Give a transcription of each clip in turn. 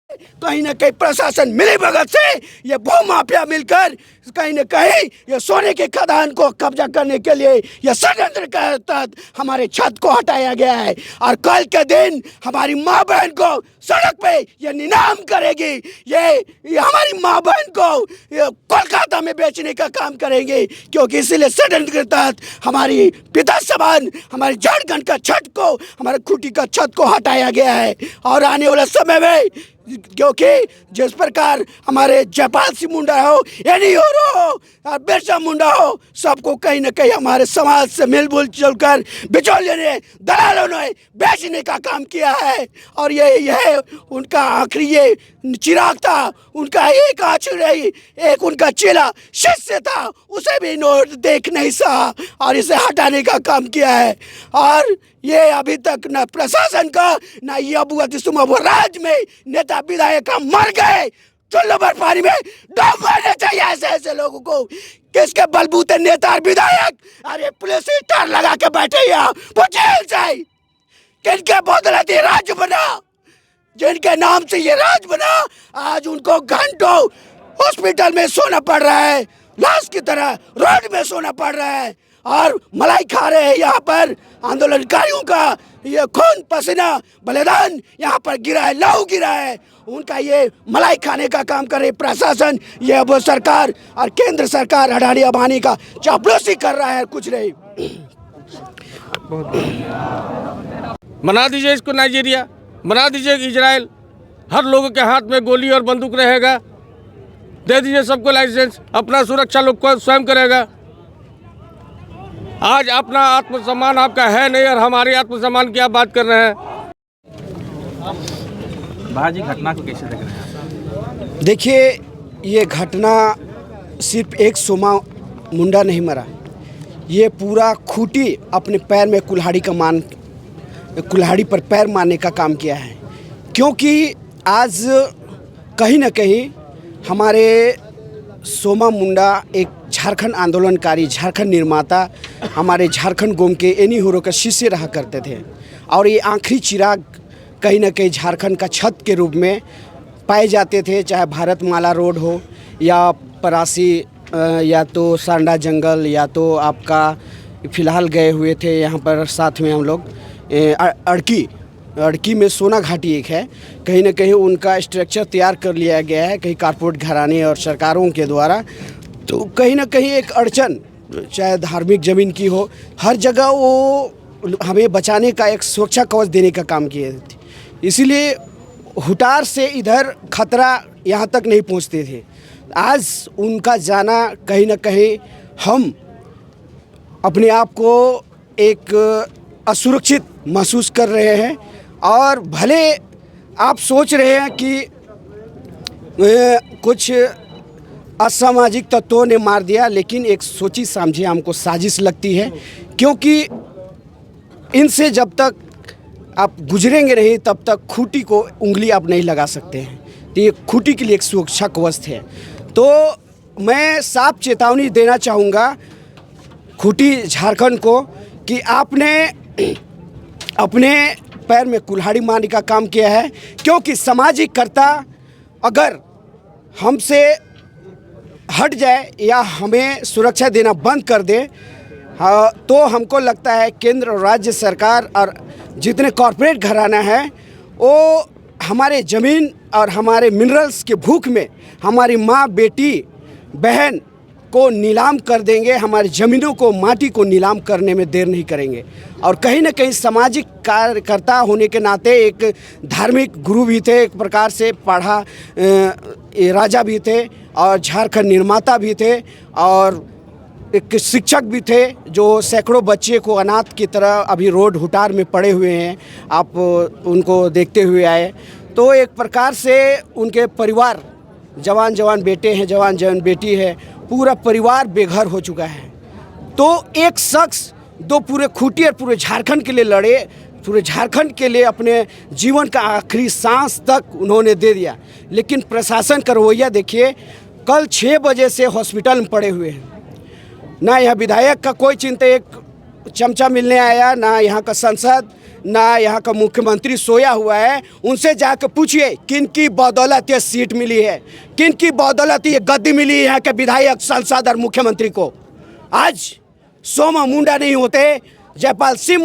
कहीं न कहीं प्रशासन मिलीभगत से ये भू माफिया मिलकर कहीं न कहीं ये सोने के खदान को कब्जा करने के लिए ये षड्यंत्र के तहत हमारे छत को हटाया गया है और कल के दिन हमारी माँ बहन को सड़क पे ये नीलाम करेगी। ये हमारी माँ बहन को ये कोलकाता में बेचने का काम करेंगे, क्योंकि इसीलिए षड्यंत्र के तहत हमारी पिता समान हमारे झारखंड का छत को, हमारे खूंटी का छत को हटाया गया है। और आने वाले समय में क्योंकि जिस प्रकार हमारे जयपाल सिंह मुंडा हो, एनी हो और बिरसा मुंडा हो, सबको कहीं न कहीं हमारे समाज से मिलजुल चलकर बिचौलियों ने, दलालों ने बेचने का काम किया है। और यह उनका आखिरी ये चिराग था, उनका एक आचरण, एक उनका चेला शिष्य था, उसे भी नोट देख नहीं सहा और इसे हटाने का काम किया है। और ये अभी तक न प्रशासन का न ये अबू राज्य में नेता विधायक का मर गए। चुल्लू भर पानी में डूब मरने चाहिए ऐसे लोगों को। किसके बलबूते नेता और विधायक अरे पुलिस स्टार लगा के बैठे यहाँ, वो जेल जाए। किनके बदौलत राज्य बना, जिनके नाम से ये राज बना, आज उनको घंटों हॉस्पिटल में सोना पड़ रहा है, लाश की तरह रोड में सोना पड़ रहा है और मलाई खा रहे हैं। यहाँ पर आंदोलनकारियों का ये खून पसीना बलिदान यहाँ पर गिरा है, लहू गिरा है, उनका ये मलाई खाने का काम करे प्रशासन। ये अब सरकार और केंद्र सरकार अडानी अंबानी का चापलूसी कर रहा है, कुछ नहीं। बना दीजिए इसको नाइजीरिया, बना दीजिए इजराइल, हर लोगों के हाथ में गोली और बंदूक रहेगा। दे दीजिए सबको लाइसेंस, अपना सुरक्षा लोग को स्वयं करेगा। आज अपना आत्मसम्मान आपका है नहीं और हमारे आत्मसम्मान की आप बात कर रहे हैं। भाजी घटना को कैसे देख रहे हैं? देखिए, ये घटना सिर्फ एक सोमा मुंडा नहीं मरा, ये पूरा खूंटी अपने पैर में कुल्हाड़ी पर पैर मारने का काम किया है। क्योंकि आज कहीं न कहीं हमारे सोमा मुंडा एक झारखंड आंदोलनकारी, झारखंड निर्माता, हमारे झारखंड गोम के एनी हीरो का शिष्य रहा करते थे। और ये आखिरी चिराग कहीं न कहीं झारखंड का छत के रूप में पाए जाते थे, चाहे भारतमाला रोड हो या परासी या तो सांडा जंगल या तो आपका फ़िलहाल गए हुए थे यहाँ पर साथ में हम लोग अड़की में सोना घाटी एक है। कहीं न कहीं उनका स्ट्रक्चर तैयार कर लिया गया है कहीं कारपोरेट घराने और सरकारों के द्वारा। तो कहीं न कहीं एक अड़चन, चाहे धार्मिक ज़मीन की हो, हर जगह वो हमें बचाने का एक सुरक्षा कवच देने का काम किए थे। इसीलिए हुटार से इधर खतरा यहाँ तक नहीं पहुँचते थे। आज उनका जाना कहीं न कहीं हम अपने आप को एक असुरक्षित महसूस कर रहे हैं। और भले आप सोच रहे हैं कि कुछ असामाजिक तत्वों ने मार दिया, लेकिन एक सोची समझी हमको साजिश लगती है। क्योंकि इनसे जब तक आप गुजरेंगे नहीं तब तक खूंटी को उंगली आप नहीं लगा सकते हैं। तो ये खूंटी के लिए एक सुरक्षा कवच है। तो मैं साफ चेतावनी देना चाहूँगा खूंटी झारखंड को कि आपने अपने पैर में कुल्हाड़ी मारने का काम किया है। क्योंकि सामाजिक कर्ता अगर हमसे हट जाए या हमें सुरक्षा देना बंद कर दे, तो हमको लगता है केंद्र और राज्य सरकार और जितने कॉरपोरेट घराना है वो हमारे ज़मीन और हमारे मिनरल्स के भूख में हमारी माँ, बेटी, बहन को नीलाम कर देंगे। हमारी ज़मीनों को, माटी को नीलाम करने में देर नहीं करेंगे। और कहीं न कहीं सामाजिक कार्यकर्ता होने के नाते एक धार्मिक गुरु भी थे, एक प्रकार से पढ़ा राजा भी थे और झारखंड निर्माता भी थे और एक शिक्षक भी थे जो सैकड़ों बच्चे को अनाथ की तरह अभी रोड हुटार में पड़े हुए हैं। आप उनको देखते हुए आए। तो एक प्रकार से उनके परिवार, जवान बेटे हैं, जवान बेटी है, पूरा परिवार बेघर हो चुका है। तो एक शख्स दो पूरे खूंटी और पूरे झारखंड के लिए लड़े, पूरे झारखंड के लिए अपने जीवन का आखिरी सांस तक उन्होंने दे दिया। लेकिन प्रशासन का रवैया देखिए, कल 6 बजे से हॉस्पिटल में पड़े हुए हैं। ना यहाँ विधायक का कोई चिंता, एक चमचा मिलने आया, ना यहाँ का सांसद, ना यहाँ का मुख्यमंत्री सोया हुआ है। उनसे जाकर पूछिए किन की बदौलत ये सीट मिली है, किन की बदौलत ये गद्दी मिली है यहाँ के विधायक, सांसद और मुख्यमंत्री को। आज सोमा मुंडा नहीं होते, जयपाल सिंह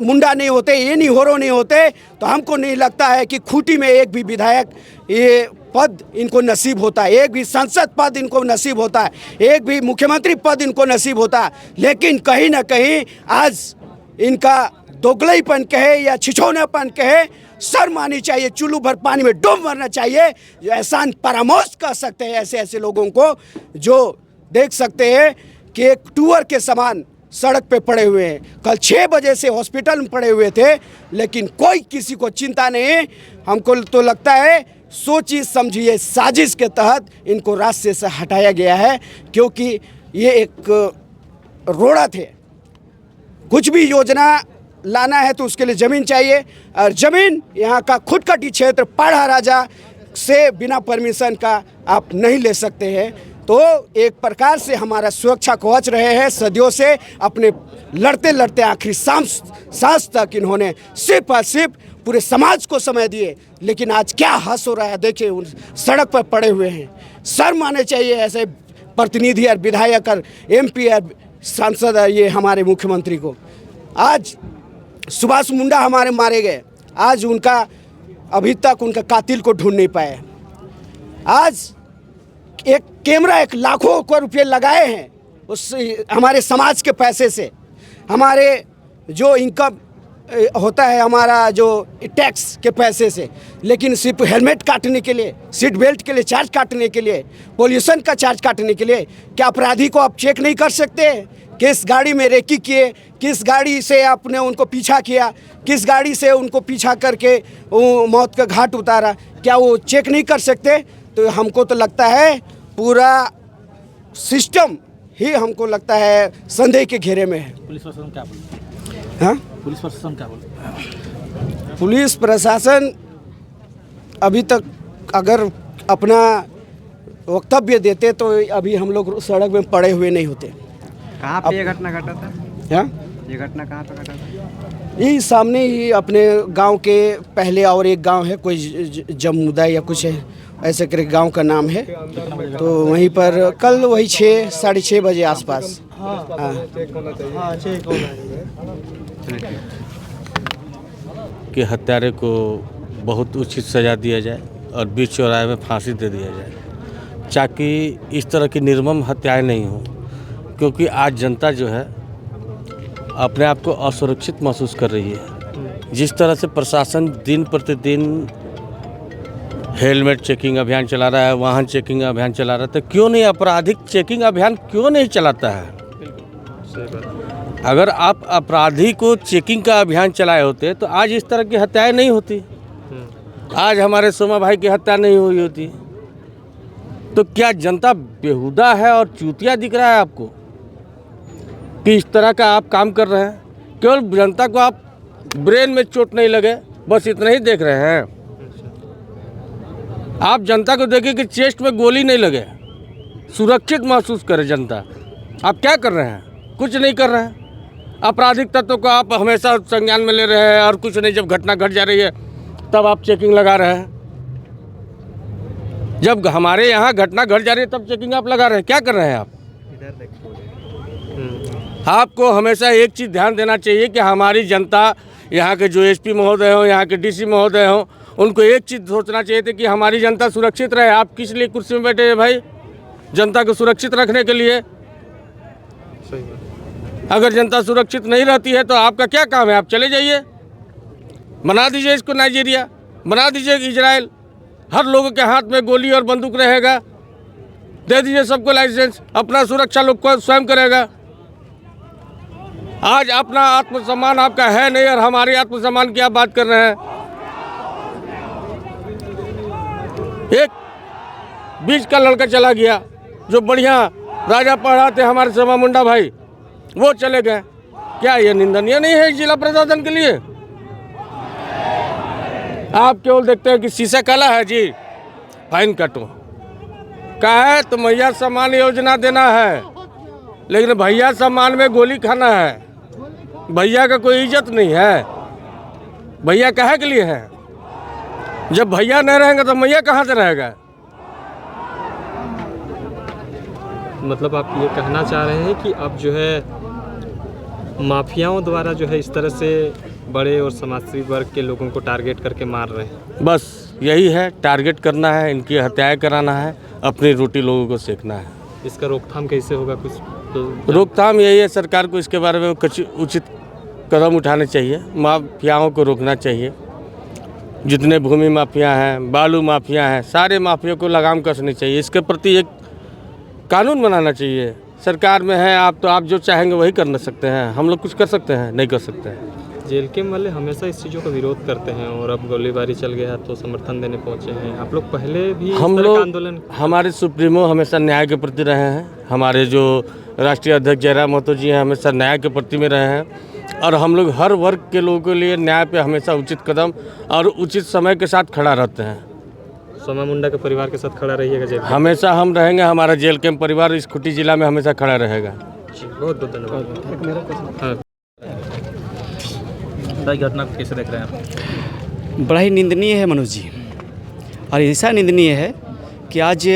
मुंडा नहीं होते, ये नहीं होरो नहीं होते, तो हमको नहीं लगता है कि खूंटी में एक भी विधायक ये पद इनको नसीब होता है, एक भी संसद पद इनको नसीब होता है, एक भी मुख्यमंत्री पद इनको नसीब होता है। लेकिन कहीं ना कहीं आज इनका दोगलईपन कहे या छिछोनापन कहे, शर्म आनी चाहिए, चुल्लू भर पानी में डूब मरना चाहिए। एहसान परामर्श कर सकते हैं ऐसे ऐसे लोगों को जो देख सकते हैं कि एक टूअर के समान सड़क पे पड़े हुए हैं। कल 6 बजे से हॉस्पिटल में पड़े हुए थे, लेकिन कोई किसी को चिंता नहीं। हमको तो लगता है सोची समझिए साजिश के तहत इनको रास्ते से हटाया गया है, क्योंकि ये एक रोड़ा थे। कुछ भी योजना लाना है तो उसके लिए ज़मीन चाहिए, और ज़मीन यहाँ का खुदकटी क्षेत्र पाढ़ा राजा से बिना परमिशन का आप नहीं ले सकते हैं। तो एक प्रकार से हमारा सुरक्षा कवच रहे हैं सदियों से। अपने लड़ते लड़ते आखिरी सांस तक इन्होंने सिर्फ और सिर्फ पूरे समाज को समय दिए। लेकिन आज क्या हंस हो रहा है, देखिए उन सड़क पर पड़े हुए हैं। शर्म आने चाहिए ऐसे प्रतिनिधि और विधायक और MP और सांसद और ये हमारे मुख्यमंत्री को। आज सुभाष मुंडा हमारे मारे गए, आज उनका अभी तक उनका कातिल को ढूंढ नहीं पाए। आज एक कैमरा 1 लाखों रुपये लगाए हैं उस हमारे समाज के पैसे से, हमारे जो इनकम होता है हमारा जो टैक्स के पैसे से, लेकिन सिर्फ हेलमेट काटने के लिए, सीट बेल्ट के लिए चार्ज काटने के लिए, पोल्यूशन का चार्ज काटने के लिए। क्या अपराधी को आप चेक नहीं कर सकते? किस गाड़ी में रेकी किए, किस गाड़ी से आपने उनको पीछा किया, किस गाड़ी से उनको पीछा करके वो मौत का घाट उतारा, क्या वो चेक नहीं कर सकते? तो हमको तो लगता है पूरा सिस्टम ही हमको लगता है संदेह के घेरे में है। पुलिस प्रशासन क्या बोलते? हाँ, पुलिस प्रशासन क्या बोलते? पुलिस प्रशासन अभी तक अगर अपना वक्तव्य देते तो अभी हम लोग सड़क में पड़े हुए नहीं होते। कहाँ पे ये घटना घटा था? हाँ, ये घटना कहाँ पे घटा था? यही सामने ही अपने गांव के पहले और एक गांव है, कोई जमुदा या कुछ है ऐसे करके गांव का नाम है। तो वहीं पर कल वही 6 साढ़े 6 बजे आसपास। हाँ, कि हत्यारे को बहुत उचित सज़ा दिया जाए और बीच चौराहे में फांसी दे दिया जाए, ताकि इस तरह की निर्मम हत्याएं नहीं हो। क्योंकि आज जनता जो है अपने आप को असुरक्षित महसूस कर रही है। जिस तरह से प्रशासन दिन प्रतिदिन हेलमेट चेकिंग अभियान चला रहा है, वाहन चेकिंग अभियान चला रहा है, तो क्यों नहीं आपराधिक चेकिंग अभियान क्यों नहीं चलाता है? अगर आप अपराधी को चेकिंग का अभियान चलाए होते तो आज इस तरह की हत्याएं नहीं होती, आज हमारे सोमा भाई की हत्या नहीं हुई होती। तो क्या जनता बेहुदा है और चूतिया दिख रहा है आपको कि इस तरह का आप काम कर रहे हैं? केवल जनता को आप ब्रेन में चोट नहीं लगे बस इतना ही देख रहे हैं। आप जनता को देखिए कि चेस्ट में गोली नहीं लगे, सुरक्षित महसूस करे जनता। आप क्या कर रहे हैं? कुछ नहीं कर रहे हैं। आपराधिक तत्वों को आप हमेशा संज्ञान में ले रहे हैं और कुछ नहीं। जब घटना घट जा रही है तब आप चेकिंग लगा रहे हैं, जब हमारे यहाँ घटना घट जा रही है तब चेकिंग आप लगा रहे हैं। क्या कर रहे हैं आप? आपको हमेशा एक चीज़ ध्यान देना चाहिए कि हमारी जनता, यहाँ के जो SP महोदय हों, यहाँ के DC महोदय हों, उनको एक चीज़ सोचना चाहिए था कि हमारी जनता सुरक्षित रहे। आप किस लिए कुर्सी में बैठे हैं भाई? जनता को सुरक्षित रखने के लिए। अगर जनता सुरक्षित नहीं रहती है तो आपका क्या काम है? आप चले जाइए, बना दीजिए इसको नाइजीरिया, बना दीजिए इजराइल। हर लोगों के हाथ में गोली और बंदूक रहेगा, दे दीजिए सबको लाइसेंस, अपना सुरक्षा लोग को स्वयं करेगा। आज अपना आत्मसम्मान आपका है नहीं और हमारे आत्मसम्मान की आप बात कर रहे हैं। एक बीच का लड़का चला गया जो बढ़िया राजा पढ़ा थे हमारे सोमा मुंडा भाई, वो चले गए। क्या ये निंदनीय नहीं है जिला प्रशासन के लिए? आप केवल देखते हैं कि शीशा काला है जी, फाइन कटो का है तो भैया सम्मान योजना देना है, लेकिन भैया सम्मान में गोली खाना है। भैया का कोई इज्जत नहीं है। भैया कहे के लिए है? जब भैया नहीं रहेंगे तो मैया कहाँ से रहेगा? मतलब आप ये कहना चाह रहे हैं कि अब जो है माफियाओं द्वारा जो है इस तरह से बड़े और समाजसेवी वर्ग के लोगों को टारगेट करके मार रहे हैं? बस यही है, टारगेट करना है, इनकी हत्याएं कराना है, अपनी रोटी लोगों को सेकना है। इसका रोकथाम कैसे होगा? कुछ तो रोकथाम यही है, सरकार को इसके बारे में कुछ उचित कदम उठाने चाहिए, माफियाओं को रोकना चाहिए। जितने भूमि माफिया हैं, बालू माफिया हैं, सारे माफिया को लगाम कसनी चाहिए। इसके प्रति एक कानून बनाना चाहिए। सरकार में है आप, तो आप जो चाहेंगे वही कर न सकते हैं। हम लोग कुछ कर सकते हैं? नहीं कर सकते हैं। जेएलके वाले हमेशा इस चीज़ों का विरोध करते हैं और अब गोलीबारी चल गया तो समर्थन देने पहुंचे हैं। आप लोग पहले भी इस हम तरह का लोग, आंदोलन हमारे सुप्रीमो हमेशा न्याय के प्रति रहे हैं। हमारे जो राष्ट्रीय अध्यक्ष जयराम महतो जी हैं, हमेशा न्याय के प्रति में रहे हैं और हम लोग हर वर्ग के लोगों के लिए न्याय पे हमेशा उचित कदम और उचित समय के साथ खड़ा रहते हैं। सोमा मुंडा के परिवार के साथ खड़ा रहिएगा जेल? हमेशा हम रहेंगे। हमारा जेल कैंप परिवार इस खूंटी जिला में हमेशा खड़ा रहेगा। बहुत बहुत धन्यवाद। हाँ, घटना को कैसे देख रहे हैं आप? बड़ा ही निंदनीय है मनोज जी, और ऐसा निंदनीय है कि आज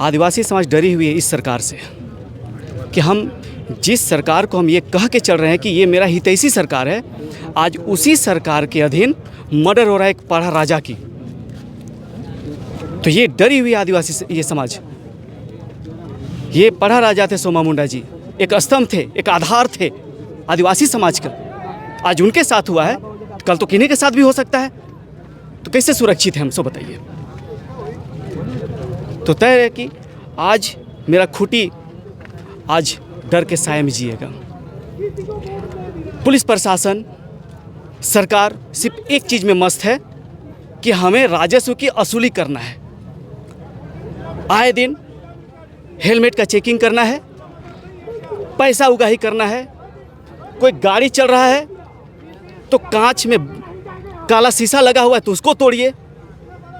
आदिवासी समाज डरी हुई है इस सरकार से कि हम जिस सरकार को हम ये कह के चल रहे हैं कि ये मेरा हितैषी सरकार है, आज उसी सरकार के अधीन मर्डर हो रहा है एक पढ़ा राजा की। तो ये डरी हुई आदिवासी ये समाज। ये पढ़ा राजा थे सोमा मुंडा जी, एक स्तंभ थे, एक आधार थे आदिवासी समाज का। आज उनके साथ हुआ है, कल तो किन्हीं के साथ भी हो सकता है। तो कैसे सुरक्षित है हम सो बताइए। तो तय है कि आज मेरा खूंटी आज डर के साए में जिएगा। पुलिस प्रशासन, सरकार सिर्फ एक चीज़ में मस्त है कि हमें राजस्व की वसूली करना है। आए दिन हेलमेट का चेकिंग करना है, पैसा उगाही करना है। कोई गाड़ी चल रहा है तो कांच में काला शीशा लगा हुआ है तो उसको तोड़िए,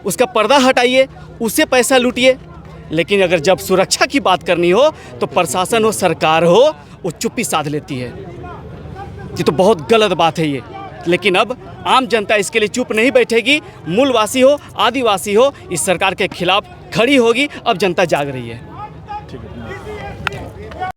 उसका पर्दा हटाइए, उससे पैसा लूटिए। लेकिन अगर जब सुरक्षा की बात करनी हो तो प्रशासन हो, सरकार हो, वो चुप्पी साध लेती है। ये तो बहुत गलत बात है ये। लेकिन अब आम जनता इसके लिए चुप नहीं बैठेगी। मूलवासी हो, आदिवासी हो, इस सरकार के खिलाफ खड़ी होगी। अब जनता जाग रही है।